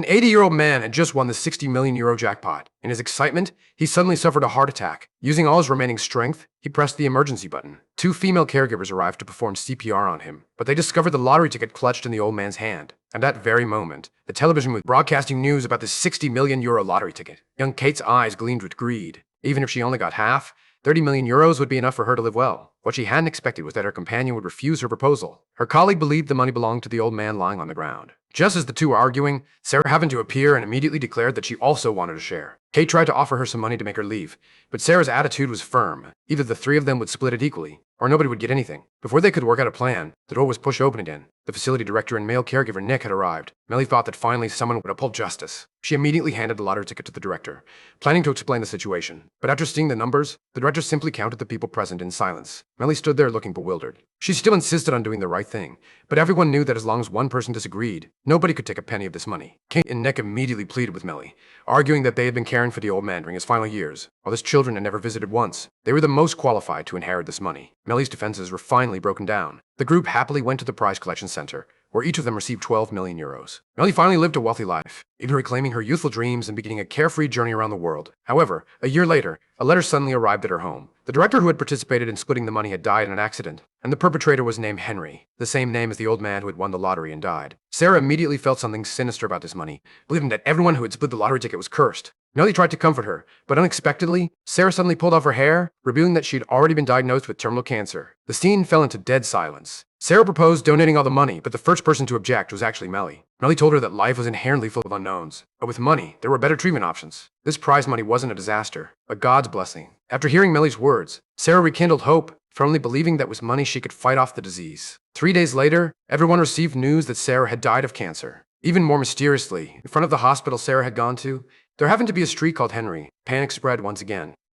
An 80-year-old man had just won the 60 million euro jackpot. In his excitement, he suddenly suffered a heart attack. Using all his remaining strength, he pressed the emergency button. Two female caregivers arrived to perform CPR on him, but they discovered the lottery ticket clutched in the old man's hand. At that very moment, the television was broadcasting news about the 60 million euro lottery ticket. Young Kate's eyes gleamed with greed. Even if she only got half, 30 million euros would be enough for her to live well. What she hadn't expected was that her companion would refuse her proposal. Her colleague believed the money belonged to the old man lying on the ground. Just as the two were arguing, Sarah happened to appear and immediately declared that she also wanted a share. Kate tried to offer her some money to make her leave, but Sarah's attitude was firm. Either the three of them would split it equally, or nobody would get anything. Before they could work out a plan, the door was pushed open again. The facility director and male caregiver Nick had arrived. Melly thought that finally someone would uphold justice. She immediately handed the lottery ticket to the director, planning to explain the situation. But after seeing the numbers, the director simply counted the people present in silence. Melly stood there looking bewildered. She still insisted on doing the right thing, but everyone knew that as long as one person disagreed, nobody could take a penny of this money. Kate and Nick immediately pleaded with Melly, arguing that they had been caring for the old man during his final years, while his children had never visited once. They were the most qualified to inherit this money. Melly's defenses were finally broken down. The group happily went to the prize collection center, where each of them received 12 million euros. Melly finally lived a wealthy life, even reclaiming her youthful dreams and beginning a carefree journey around the world. However, a year later, a letter suddenly arrived at her home. The director who had participated in splitting the money had died in an accident, and the perpetrator was named Henry, the same name as the old man who had won the lottery and died. Sarah immediately felt something sinister about this money, believing that everyone who had split the lottery ticket was cursed. Melly tried to comfort her, but unexpectedly, Sarah suddenly pulled off her hair, revealing that she had already been diagnosed with terminal cancer. The scene fell into dead silence. Sarah proposed donating all the money, but the first person to object was actually Melly. Melly told her that life was inherently full of unknowns, but with money, there were better treatment options. This prize money wasn't a disaster, but God's blessing. After hearing Melly's words, Sarah rekindled hope, firmly believing that with money she could fight off the disease. 3 days later, everyone received news that Sarah had died of cancer. Even more mysteriously, in front of the hospital Sarah had gone to, there happened to be a street called Henry. Panic spread once again.